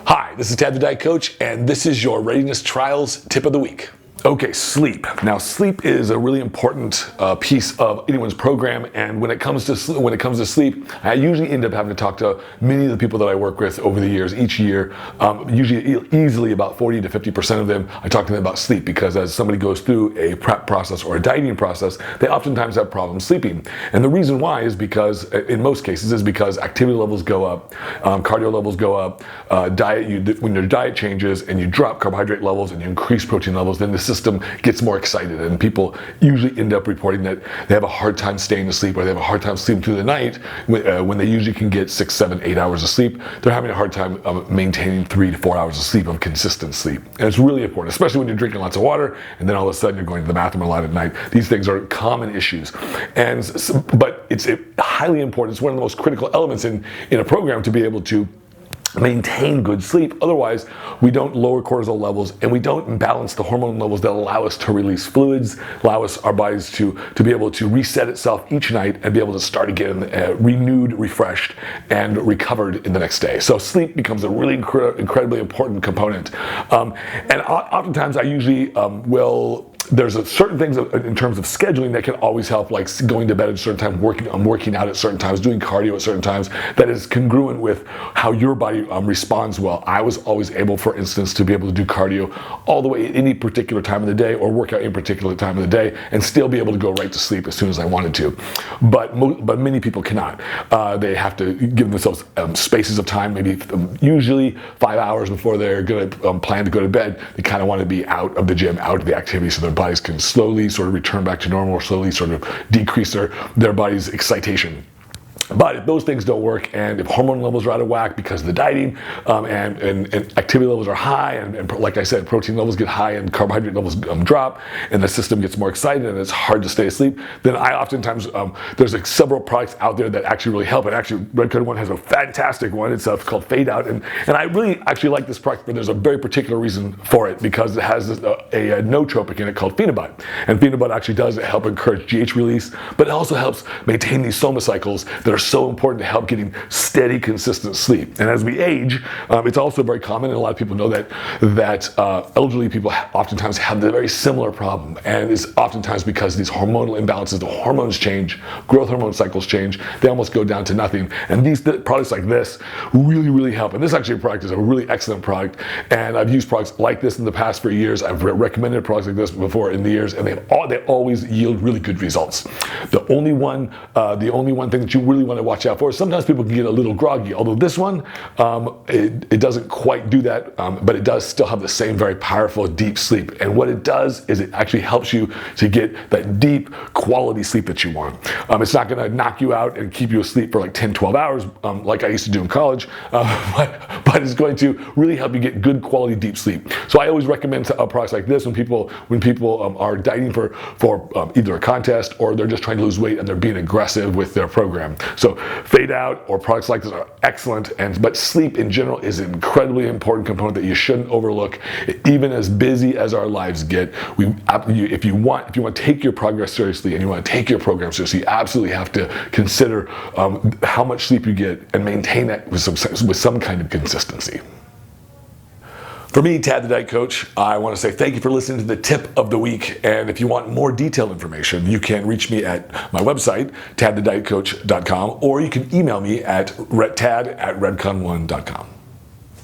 Hi, this is Tad the Diet Coach, and this is your Readiness Trials Tip of the Week. Okay, sleep. Now, sleep is a really important piece of anyone's program, and when it comes to sleep, I usually end up having to talk to many of the people that I work with over the years, each year. Usually, easily about 40 to 50% of them, I talk to them about sleep because as somebody goes through a prep process or a dieting process, they oftentimes have problems sleeping. And the reason why is because, in most cases, is because activity levels go up, cardio levels go up, when your diet changes and you drop carbohydrate levels and you increase protein levels, then the system gets more excited, and people usually end up reporting that they have a hard time staying asleep or they have a hard time sleeping through the night when they usually can get 6, 7, 8 hours of sleep. They're having a hard time maintaining 3 to 4 hours of sleep, of consistent sleep. And it's really important, especially when you're drinking lots of water and then all of a sudden you're going to the bathroom a lot at night. These things are common issues, but it's highly important. It's one of the most critical elements in a program to be able to maintain good sleep. Otherwise, we don't lower cortisol levels and we don't balance the hormone levels that allow us to release fluids, allow our bodies to be able to reset itself each night and be able to start again renewed, refreshed, and recovered in the next day. So sleep becomes a really incredibly important component. And oftentimes I usually there's certain things in terms of scheduling that can always help, like going to bed at a certain time, working out at certain times, doing cardio at certain times, that is congruent with how your body responds well. I was always able, for instance, to be able to do cardio all the way at any particular time of the day or work out in particular time of the day and still be able to go right to sleep as soon as I wanted to. But many people cannot. They have to give themselves spaces of time, maybe usually 5 hours before they're going to plan to go to bed. They kind of want to be out of the gym, out of the activity, so their bodies can slowly sort of return back to normal or slowly sort of decrease their body's excitation. But if those things don't work, and if hormone levels are out of whack because of the dieting, and activity levels are high, and like I said, protein levels get high and carbohydrate levels drop, and the system gets more excited and it's hard to stay asleep, then I oftentimes, there's several products out there that actually really help. And actually, Red Code One has a fantastic one. It's called Fade Out, and I really actually like this product, but there's a very particular reason for it, because it has a nootropic in it called Phenibut. And Phenibut actually does help encourage GH release, but it also helps maintain these soma cycles that are so important to help getting steady, consistent sleep. And as we age, it's also very common, and a lot of people know that elderly people oftentimes have the very similar problem, and it's oftentimes because these hormonal imbalances, the hormones change, growth hormone cycles change, they almost go down to nothing. And these products like this really, really help. And this actually product is a really excellent product, and I've used products like this in the past for years. I've recommended products like this before in the years, and they always yield really good results. The only one thing that you really want to watch out for. Sometimes people can get a little groggy, although this one, it doesn't quite do that, but it does still have the same very powerful deep sleep. And what it does is it actually helps you to get that deep quality sleep that you want. It's not going to knock you out and keep you asleep for like 10, 12 hours like I used to do in college, but it's going to really help you get good quality deep sleep. So I always recommend products like this when people are dieting for either a contest or they're just trying to lose weight and they're being aggressive with their program. So Fade Out or products like this are excellent, but sleep in general is an incredibly important component that you shouldn't overlook. Even as busy as our lives get, if you want to take your progress seriously and you want to take your program seriously, you absolutely have to consider how much sleep you get and maintain that with some kind of consistency. For me, Tad the Diet Coach, I want to say thank you for listening to the tip of the week. And if you want more detailed information, you can reach me at my website, tadthedietcoach.com, or you can email me at tad@redcon1.com.